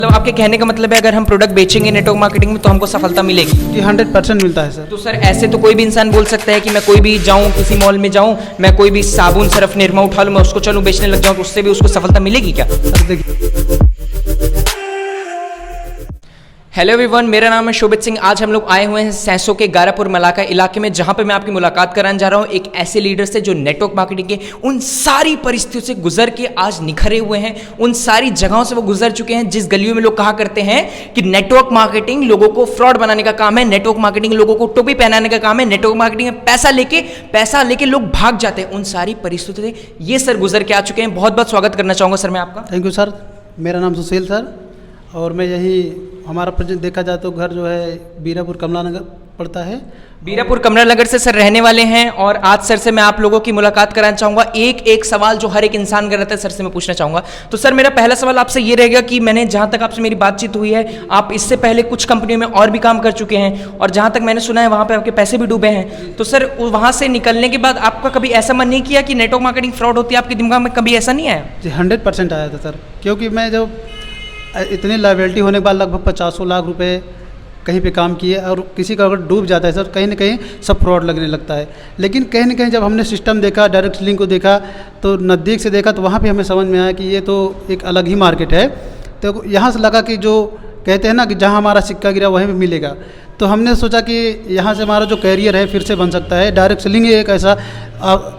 मतलब आपके कहने का मतलब है अगर हम प्रोडक्ट बेचेंगे नेटवर्क मार्केटिंग में तो हमको सफलता मिलेगी? जी 100% मिलता है सर। तो सर ऐसे तो कोई भी इंसान बोल सकता है कि मैं कोई भी जाऊं किसी मॉल में जाऊं, मैं कोई भी साबुन सर्फ निरमा उठा लूं, मैं उसको चलूं बेचने लग जाऊं तो उससे भी उसको सफलता मिलेगी क्या? सर देखिए, हेलो एवरीवन, मेरा नाम है शोभित सिंह। आज हम लोग आए हुए हैं सैसो के गारापुर मलाका इलाके में, जहां पे मैं आपकी मुलाकात कराने जा रहा हूं एक ऐसे लीडर से जो नेटवर्क मार्केटिंग के उन सारी परिस्थितियों से गुजर के आज निखरे हुए हैं। उन सारी जगहों से वो गुजर चुके हैं जिस गलियों में लोग कहा करते हैं कि नेटवर्क मार्केटिंग लोगों को फ्रॉड बनाने का काम है, नेटवर्क मार्केटिंग लोगों को टोपी पहनाने का काम है, नेटवर्क मार्केटिंग में पैसा लेके लोग भाग जाते हैं। उन सारी परिस्थितियों से ये सर गुजर के आ चुके हैं। बहुत बहुत स्वागत करना चाहूँगा सर मैं आपका। Thank you sir. मेरा नाम सुशील सर और मैं यही हमारा प्रेजेंट देखा जाए तो घर जो है बीरापुर कमला नगर पड़ता है। बीरापुर कमला नगर से सर रहने वाले हैं और आज सर से मैं आप लोगों की मुलाकात कराना चाहूँगा। एक सवाल जो हर एक इंसान का रहता है सर से मैं पूछना चाहूँगा। तो सर मेरा पहला सवाल आपसे ये रहेगा कि मैंने जहाँ तक आपसे मेरी बातचीत हुई है, आप इससे पहले कुछ कंपनियों में और भी काम कर चुके हैं और जहाँ तक मैंने सुना है वहाँ पर आपके पैसे भी डूबे हैं। तो सर वहाँ से निकलने के बाद आपका कभी ऐसा मन नहीं किया कि नेटवर्क मार्केटिंग फ्रॉड होती है? आपके दिमाग में कभी ऐसा नहीं आया? जी 100% आया था सर, क्योंकि मैं जब इतनी लायबिलिटी होने के बाद लगभग 500 लाख रुपए कहीं पे काम किए और किसी का अगर डूब जाता है सर, कहीं ना कहीं सब फ्रॉड लगने लगता है। लेकिन कहीं ना कहीं जब हमने सिस्टम देखा, डायरेक्ट सेलिंग को देखा, तो नज़दीक से देखा तो वहाँ पे हमें समझ में आया कि ये तो एक अलग ही मार्केट है। तो यहाँ से लगा कि जो कहते हैं ना कि जहाँ हमारा सिक्का गिरा वहीं पे मिलेगा, तो हमने सोचा कि यहाँ से हमारा जो कैरियर है फिर से बन सकता है। डायरेक्ट सेलिंग ही एक ऐसा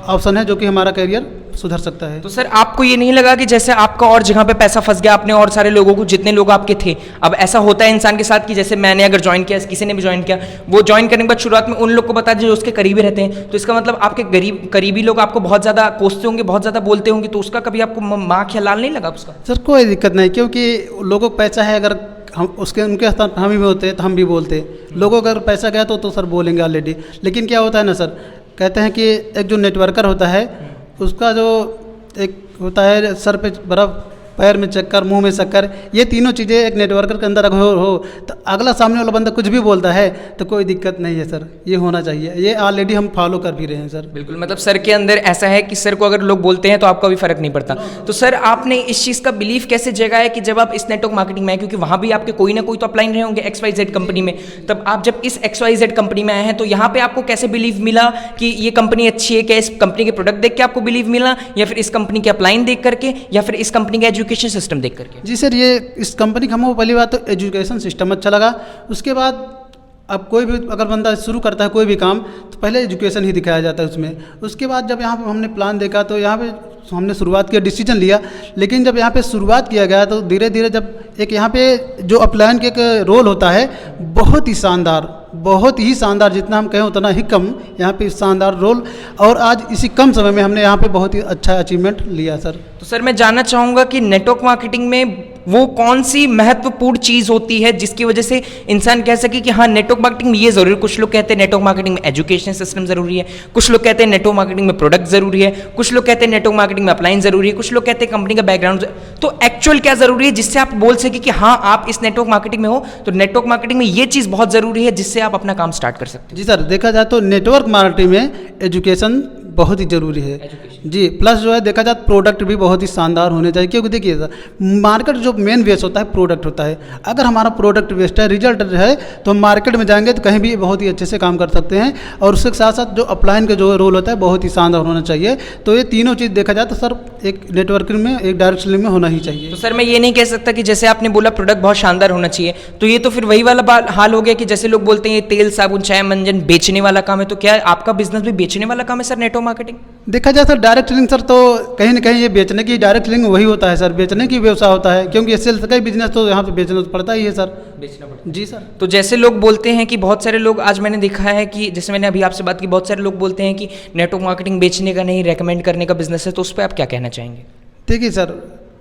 ऑप्शन है जो कि हमारा कैरियर सुधर सकता है। तो सर आपको ये नहीं लगा कि जैसे आपका और जगह पे पैसा फंस गया, आपने और सारे लोगों को, जितने लोग आपके थे, अब ऐसा होता है इंसान के साथ कि जैसे मैंने अगर ज्वाइन किया, किसी ने भी ज्वाइन किया, वो ज्वाइन करने के बाद शुरुआत में उन लोग को बता दिया जो उसके करीबी रहते हैं, तो इसका मतलब आपके करीबी लोग आपको बहुत ज़्यादा कोसते होंगे, बहुत ज़्यादा बोलते होंगे, तो उसका कभी आपको माँ या लाल नहीं लगा उसका? सर कोई दिक्कत नहीं, क्योंकि लोगों को पैसा है, अगर हम उनके स्थान हम भी होते तो हम भी बोलते। लोगों का अगर पैसा गया तो सर बोलेंगे ऑलरेडी। लेकिन क्या होता है ना सर, कहते हैं कि एक जो नेटवर्कर होता है उसका जो एक होता है सर पे बर्फ, पैर में चक्कर, मुंह में शक्कर, ये तीनों चीज़ें एक नेटवर्कर के अंदर अगर हो तो अगला सामने वाला बंदा कुछ भी बोलता है तो कोई दिक्कत नहीं है सर, ये होना चाहिए। ये ऑलरेडी हम फॉलो कर भी रहे हैं सर। बिल्कुल, मतलब सर के अंदर ऐसा है कि सर को अगर लोग बोलते हैं तो आपका भी फर्क नहीं पड़ता। तो सर आपने इस चीज़ का बिलीफ कैसे जगाया कि जब आप इस नेटवर्क मार्केटिंग में आए, क्योंकि वहाँ भी आपके कोई ना कोई तो अपलाइन रहे होंगे XYZ कंपनी में, तब आप जब इस XYZ कंपनी में आए हैं तो यहाँ पे आपको कैसे बिलीव मिला कि ये कंपनी अच्छी है? क्या इस कंपनी के प्रोडक्ट देख के आपको बिलीव मिला, या फिर इस कंपनी के अपलाइन देख करके, या फिर इस कंपनी का एजुकेशन सिस्टम देख करके? जी सर, ये इस कंपनी का हमको पहली बात तो एजुकेशन सिस्टम अच्छा लगा। उसके बाद अब कोई भी अगर बंदा शुरू करता है कोई भी काम तो पहले एजुकेशन ही दिखाया जाता है उसमें। उसके बाद जब यहाँ पे हमने प्लान देखा तो यहाँ पे हमने शुरुआत किया, डिसीजन लिया। लेकिन जब यहाँ पे शुरुआत किया गया तो धीरे धीरे जब एक यहाँ पे जो अपलाइन के एक रोल होता है बहुत ही शानदार, जितना हम कहें उतना ही कम, यहाँ पे शानदार रोल, और आज इसी कम समय में हमने यहाँ पे बहुत ही अच्छा अचीवमेंट लिया सर। तो सर मैं जानना चाहूँगा कि नेटवर्क मार्केटिंग में वो कौन सी महत्वपूर्ण चीज़ होती है जिसकी वजह से इंसान कह सके कि हाँ नेटवर्क मार्केटिंग में ये ज़रूरी है? कुछ लोग कहते हैं नेटवर्क मार्केटिंग में एजुकेशन सिस्टम ज़रूरी है, कुछ लोग कहते हैं नेटवर्क मार्केटिंग में प्रोडक्ट ज़रूरी है, कुछ लोग कहते हैं नेटवर्क मार्केटिंग में अपलाइन ज़रूरी है, कुछ लोग कहते हैं कंपनी का बैकग्राउंड। तो एक्चुअल क्या ज़रूरी है जिससे आप बोल सके कि हाँ आप इस नेटवर्क मार्केटिंग में हो, तो नेटवर्क मार्केटिंग में ये चीज़ बहुत ज़रूरी है जिससे आप अपना काम स्टार्ट कर सकते हैं? जी सर, देखा जाए तो नेटवर्क मार्केटिंग में एजुकेशन बहुत ही ज़रूरी है जी। प्लस जो है देखा जाए प्रोडक्ट भी बहुत ही शानदार होने चाहिए, क्योंकि देखिए सर मार्केट जो मेन बेस होता है प्रोडक्ट होता है। अगर हमारा प्रोडक्ट बेस्ड है, रिजल्ट है, तो हम मार्केट में जाएंगे तो कहीं भी बहुत ही अच्छे से काम कर सकते हैं। और उसके साथ साथ जो अपलाइन का जो रोल होता है बहुत ही शानदार होना चाहिए। तो ये तीनों चीज़ देखा जाए तो सर एक नेटवर्किंग में, एक डायरेक्ट सेलिंग में होना ही चाहिए। तो सर मैं ये नहीं कह सकता कि जैसे आपने बोला प्रोडक्ट बहुत शानदार होना चाहिए, तो ये तो फिर वही वाला हाल हो गया कि जैसे लोग बोलते हैं ये तेल साबुन चाय मंजन बेचने वाला काम है, तो क्या आपका बिजनेस भी बेचने वाला काम है सर नेटवर्क मार्केटिंग? देखा जाए सर डायरेक्ट सेलिंग सर तो कहीं ना कहीं ये बेचने की, डायरेक्ट सेलिंग वही होता है सर, बेचने की व्यवसाय होता है, क्योंकि सेल्स का ही बिजनेस तो यहाँ पे बेचना तो पड़ता ही है सर, बेचना पड़ता है। जी सर। तो जैसे लोग बोलते हैं कि बहुत सारे लोग, आज मैंने देखा है कि जैसे मैंने अभी आपसे बात की, बहुत सारे लोग बोलते हैं कि नेटवर्क मार्केटिंग बेचने का नहीं, रेकमेंड करने का बिजनेस है, तो उस पर आप क्या कहना चाहेंगे? देखिए सर,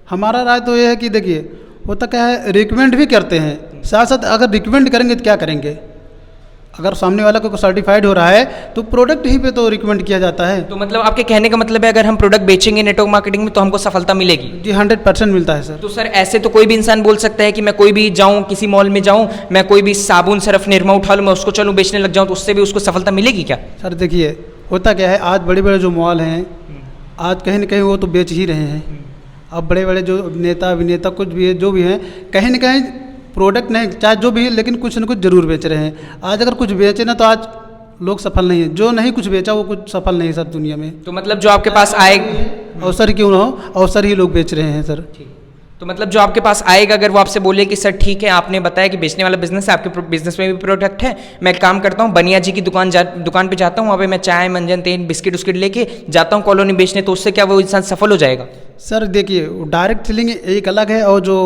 हमारा राय तो ये है कि देखिए होता क्या है, रिकमेंड भी करते हैं, साथ साथ अगर रिकमेंड करेंगे तो क्या करेंगे? अगर सामने वाला को सर्टिफाइड हो रहा है तो प्रोडक्ट ही पे तो रिकमेंड किया जाता है। तो मतलब आपके कहने का मतलब है अगर हम प्रोडक्ट बेचेंगे नेटवर्क मार्केटिंग में तो हमको सफलता मिलेगी? जी 100% मिलता है सर। तो सर ऐसे तो कोई भी इंसान बोल सकता है कि मैं कोई भी जाऊं किसी मॉल में जाऊं, मैं कोई भी साबुन सर्फ निरमा उठा लूं, मैं उसको चलूं बेचने लग जाऊं, तो उससे भी उसको सफलता मिलेगी क्या? सर देखिए होता क्या है, आज बड़े बड़े जो मॉल हैं आज कहीं ना कहीं वो तो बेच ही रहे हैं। अब बड़े बड़े जो नेता अभिनेता कुछ भी है, जो भी हैं, कहीं ना कहीं प्रोडक्ट नहीं, चाहे जो भी है, लेकिन कुछ न कुछ ज़रूर बेच रहे हैं। आज अगर कुछ बेचे ना तो आज लोग सफल नहीं है, जो नहीं कुछ बेचा वो कुछ सफल नहीं है सर दुनिया में। तो मतलब जो आपके पास आएगा, अवसर क्यों ना हो, अवसर ही लोग बेच रहे हैं सर। तो मतलब जो आपके पास आएगा, अगर वो आपसे बोले कि सर ठीक है, आपने बताया कि बेचने वाला बिजनेस है, आपके बिजनेस में भी प्रोडक्ट है, मैं एक काम करता हूँ बनिया जी की दुकान पे जाता हूँ, वहाँ पे मैं चाय मंजन तेल बिस्किट उस्किट लेके जाता हूँ कॉलोनी बेचने, तो उससे क्या वो इंसान सफल हो जाएगा? सर देखिए, डायरेक्ट सेलिंग एक अलग है और जो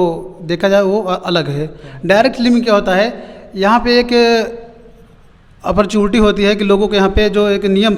देखा जाए वो अलग है। डायरेक्ट सेलिंग में क्या होता है, यहाँ पे एक अपॉर्चुनिटी होती है कि लोगों के यहाँ पे जो एक नियम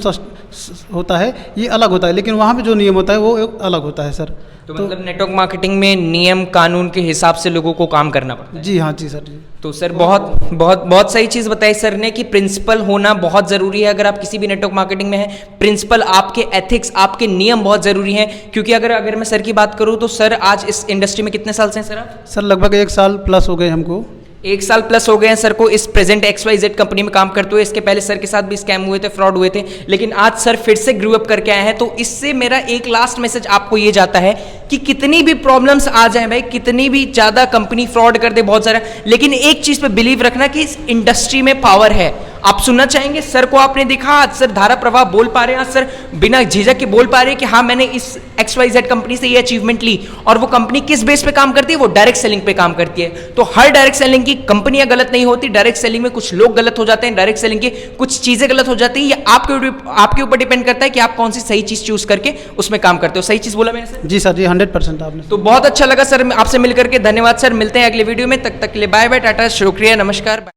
होता है ये अलग होता है, लेकिन वहाँ पे जो नियम होता है वो एक अलग होता है सर। तो मतलब नेटवर्क मार्केटिंग में नियम कानून के हिसाब से लोगों को काम करना पड़ता है। जी हाँ, जी सर जी। तो सर बहुत सही चीज़ बताई सर ने कि प्रिंसिपल होना बहुत ज़रूरी है। अगर आप किसी भी नेटवर्क मार्केटिंग में हैं, प्रिंसिपल, आपके एथिक्स, आपके नियम बहुत ज़रूरी हैं। क्योंकि अगर मैं सर की बात करूँ तो सर आज इस इंडस्ट्री में कितने साल से हैं सर आप? सर लगभग 1 साल प्लस हो गए हमको। 1 साल प्लस हो गए हैं सर को इस प्रेजेंट XYZ कंपनी में काम करते हुए। इसके पहले सर के साथ भी स्कैम हुए थे, फ्रॉड हुए थे, लेकिन आज सर फिर से ग्रो अप करके आए हैं। तो इससे मेरा एक लास्ट मैसेज आपको ये जाता है कि कितनी भी प्रॉब्लम्स आ जाए भाई, कितनी भी ज़्यादा कंपनी फ्रॉड कर दे बहुत सारा, लेकिन एक चीज़ पे बिलीव रखना कि इस इंडस्ट्री में पावर है। आप सुनना चाहेंगे सर को, आपने देखा आज सर धारा प्रवाह बोल पा रहे हैं, आज सर बिना झिझक के बोल पा रहे हैं कि हाँ मैंने इस XYZ कंपनी से ये अचीवमेंट ली। और वो कंपनी किस बेस पे काम करती है? वो डायरेक्ट सेलिंग पे काम करती है। तो हर डायरेक्ट सेलिंग की कंपनियां गलत नहीं होती, डायरेक्ट सेलिंग में कुछ लोग गलत हो जाते हैं, डायरेक्ट सेलिंग की कुछ चीजें गलत हो जाती है। ये आपके ऊपर डिपेंड करता है कि आप कौन सी सही चीज चूज करके उसमें काम करते हो। सही चीज बोला मैंने सर? जी सर जी, 100% आपने। तो बहुत अच्छा लगा सर आपसे मिलकर के, धन्यवाद सर। मिलते हैं अगले वीडियो में, तब तक के लिए बाय बाय, टाटा, शुक्रिया, नमस्कार।